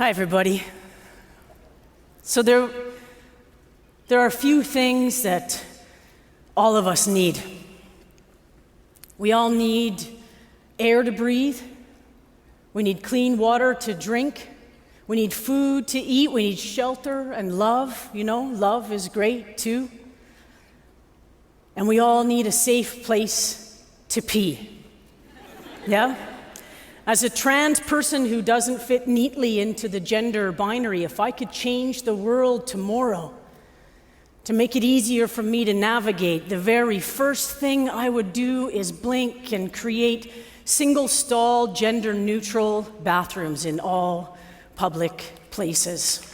Hi, everybody. So there are a few things that all of us need. We all need air to breathe. We need clean water to drink. We need food to eat. We need shelter and love. You know, love is great too. And we all need a safe place to pee. Yeah? As a trans person who doesn't fit neatly into the gender binary, if I could change the world tomorrow to make it easier for me to navigate, the very first thing I would do is blink and create single-stall, gender-neutral bathrooms in all public places.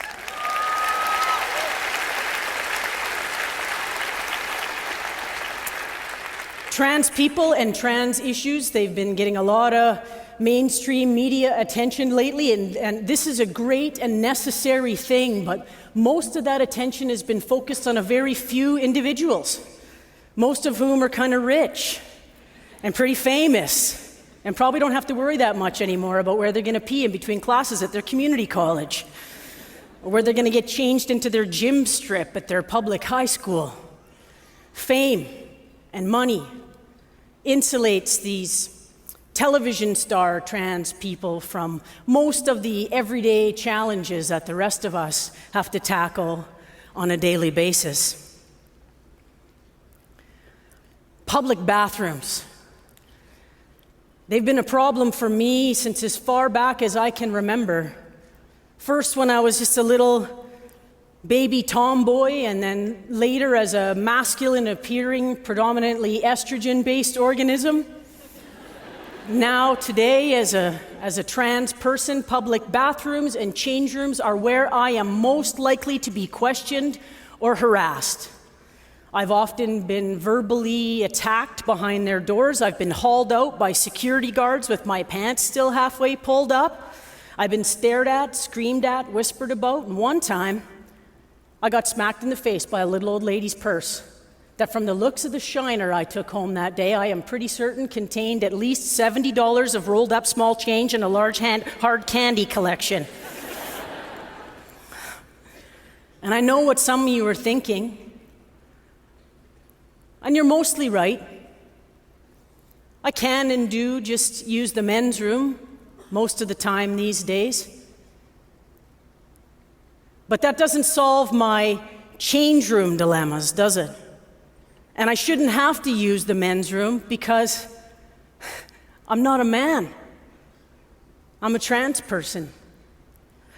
Trans people and trans issues, they've been getting a lot of mainstream media attention lately, and this is a great and necessary thing, but most of that attention has been focused on a very few individuals, most of whom are kind of rich and pretty famous, and probably don't have to worry that much anymore about where they're going to pee in between classes at their community college, or where they're going to get changed into their gym strip at their public high school. Fame and money insulates these television star trans people from most of the everyday challenges that the rest of us have to tackle on a daily basis. Public bathrooms. They've been a problem for me since as far back as I can remember. First, when I was just a little baby tomboy, and then later as a masculine-appearing, predominantly estrogen-based organism. Now, today, as a trans person, public bathrooms and change rooms are where I am most likely to be questioned or harassed. I've often been verbally attacked behind their doors. I've been hauled out by security guards with my pants still halfway pulled up. I've been stared at, screamed at, whispered about, and one time, I got smacked in the face by a little old lady's purse that, from the looks of the shiner I took home that day, I am pretty certain contained at least $70 of rolled up small change and a large hard candy collection. And I know what some of you are thinking, and you're mostly right. I can and do just use the men's room most of the time these days. But that doesn't solve my change room dilemmas, does it? And I shouldn't have to use the men's room because I'm not a man. I'm a trans person.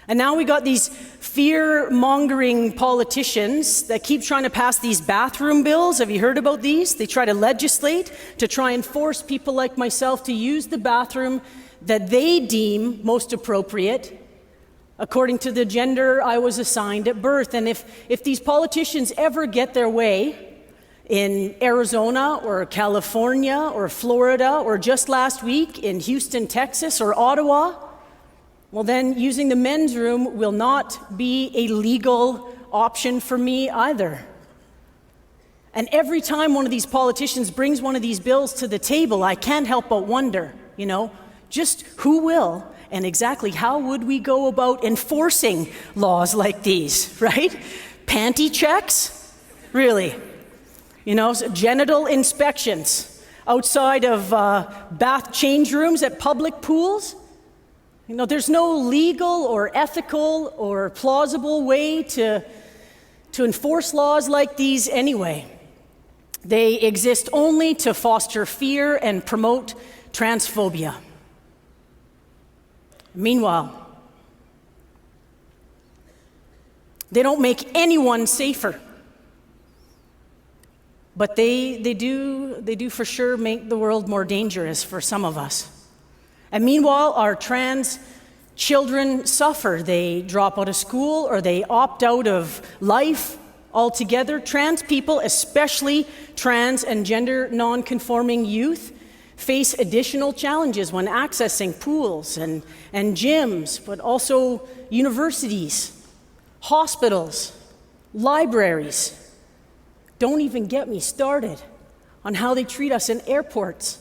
And now we got these fear-mongering politicians that keep trying to pass these bathroom bills. Have you heard about these? They try to legislate to try and force people like myself to use the bathroom that they deem most appropriate according to the gender I was assigned at birth. And if these politicians ever get their way in Arizona or California or Florida or just last week in Houston, Texas or Ottawa, well then using the men's room will not be a legal option for me either. And every time one of these politicians brings one of these bills to the table, I can't help but wonder, just who will and exactly how would we go about enforcing laws like these, right? Panty checks? Really? So genital inspections outside of bath change rooms at public pools? There's no legal or ethical or plausible way to enforce laws like these anyway. They exist only to foster fear and promote transphobia. Meanwhile, they don't make anyone safer. But they do for sure make the world more dangerous for some of us. And meanwhile, our trans children suffer. They drop out of school or they opt out of life altogether. Trans people, especially trans and gender non-conforming youth, face additional challenges when accessing pools and gyms, but also universities, hospitals, libraries. Don't even get me started on how they treat us in airports.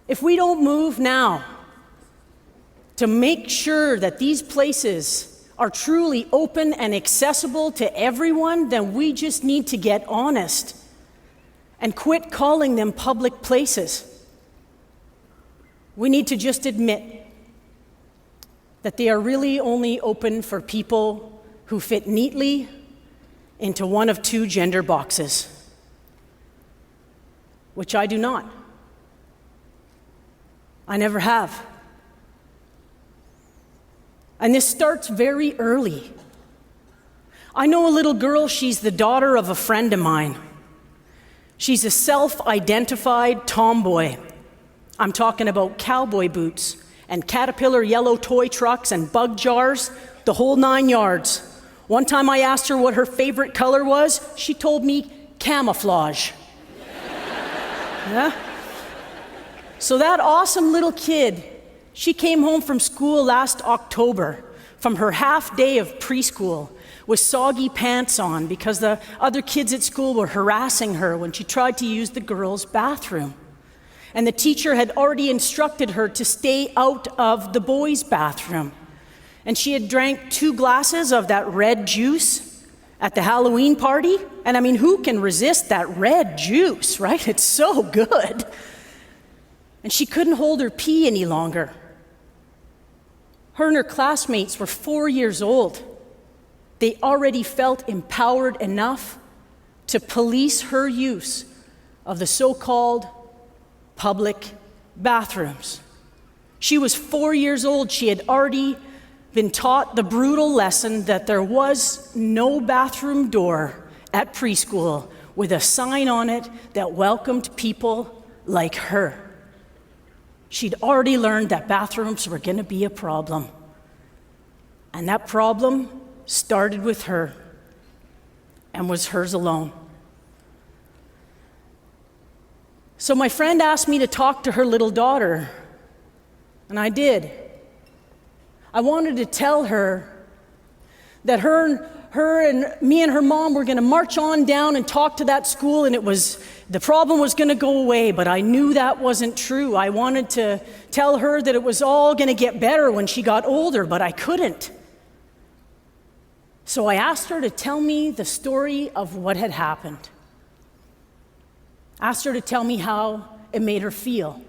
If we don't move now, to make sure that these places are truly open and accessible to everyone, then we just need to get honest and quit calling them public places. We need to just admit that they are really only open for people who fit neatly into one of two gender boxes, which I do not. I never have. And this starts very early. I know a little girl, she's the daughter of a friend of mine. She's a self-identified tomboy. I'm talking about cowboy boots and Caterpillar yellow toy trucks and bug jars, the whole 9 yards. One time I asked her what her favorite color was, she told me camouflage. Yeah? So that awesome little kid, she came home from school last October from her half day of preschool with soggy pants on because the other kids at school were harassing her when she tried to use the girls' bathroom. And the teacher had already instructed her to stay out of the boys' bathroom. And she had drank 2 glasses of that red juice at the Halloween party. And I mean, who can resist that red juice, right? It's so good. And she couldn't hold her pee any longer. Her and her classmates were 4 years old. They already felt empowered enough to police her use of the so-called public bathrooms. She was 4 years old. She had already been taught the brutal lesson that there was no bathroom door at preschool with a sign on it that welcomed people like her. She'd already learned that bathrooms were going to be a problem. And that problem started with her and was hers alone. So my friend asked me to talk to her little daughter, and I did. I wanted to tell her that her and me and her mom were going to march on down and talk to that school, and the problem was going to go away, but I knew that wasn't true. I wanted to tell her that it was all going to get better when she got older, but I couldn't. So I asked her to tell me the story of what had happened. Asked her to tell me how it made her feel.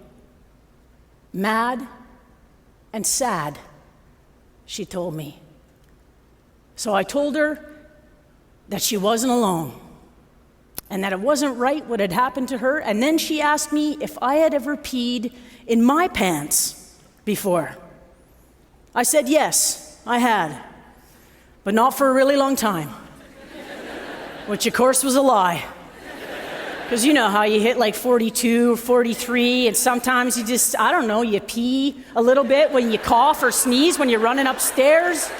Mad and sad, she told me. So I told her that she wasn't alone and that it wasn't right what had happened to her. And then she asked me if I had ever peed in my pants before. I said yes, I had, but not for a really long time, which of course was a lie. Because you know how you hit like 42 or 43, and sometimes you just, you pee a little bit when you cough or sneeze when you're running upstairs,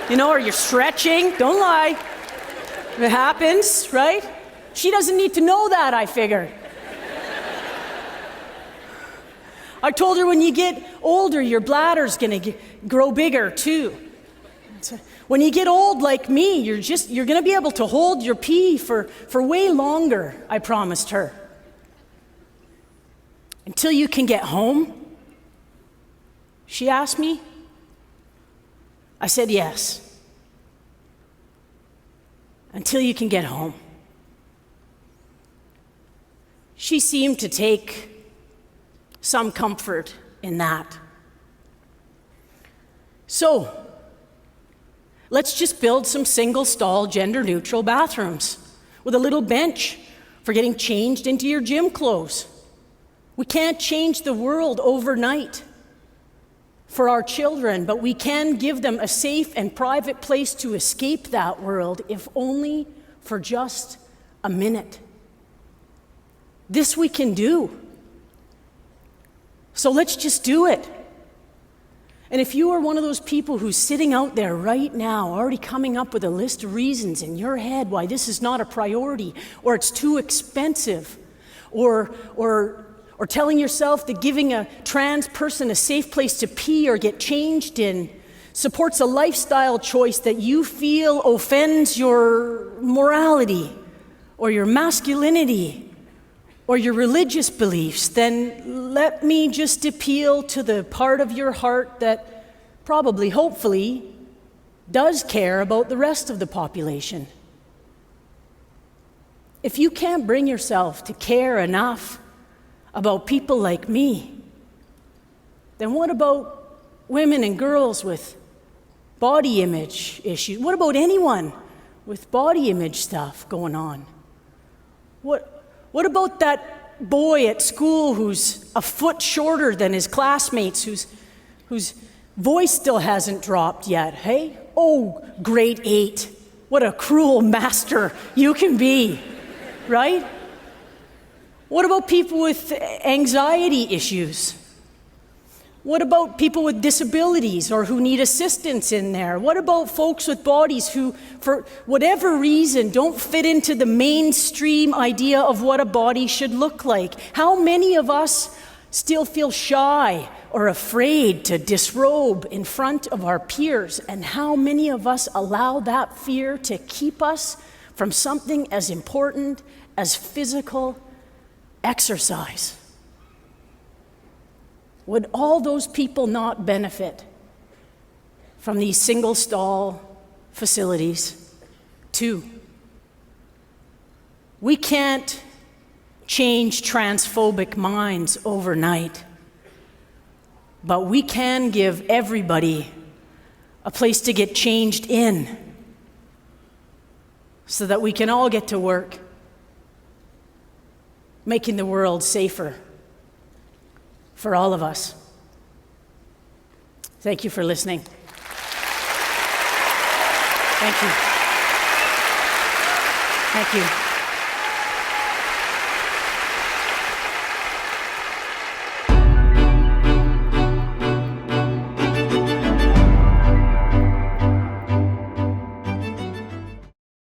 or you're stretching. Don't lie. It happens, right? She doesn't need to know that, I figured. I told her when you get older, your bladder's going to grow bigger too. When you get old like me, you're going to be able to hold your pee for way longer, I promised her. Until you can get home? She asked me. I said yes. Until you can get home. She seemed to take some comfort in that. So, let's just build some single-stall, gender-neutral bathrooms with a little bench for getting changed into your gym clothes. We can't change the world overnight for our children, but we can give them a safe and private place to escape that world, if only for just a minute. This we can do. So let's just do it. And if you are one of those people who's sitting out there right now, already coming up with a list of reasons in your head why this is not a priority, or it's too expensive, or telling yourself that giving a trans person a safe place to pee or get changed in supports a lifestyle choice that you feel offends your morality or your masculinity or your religious beliefs, then let me just appeal to the part of your heart that probably, hopefully, does care about the rest of the population. If you can't bring yourself to care enough about people like me, then what about women and girls with body image issues? What about anyone with body image stuff going on? What about that boy at school who's a foot shorter than his classmates, whose voice still hasn't dropped yet? Hey, oh, grade 8, what a cruel master you can be, right? What about people with anxiety issues? What about people with disabilities or who need assistance in there? What about folks with bodies who, for whatever reason, don't fit into the mainstream idea of what a body should look like? How many of us still feel shy or afraid to disrobe in front of our peers? And how many of us allow that fear to keep us from something as important as physical exercise? Would all those people not benefit from these single-stall facilities too? We can't change transphobic minds overnight, but we can give everybody a place to get changed in so that we can all get to work, making the world safer for all of us. Thank you for listening. Thank you. Thank you.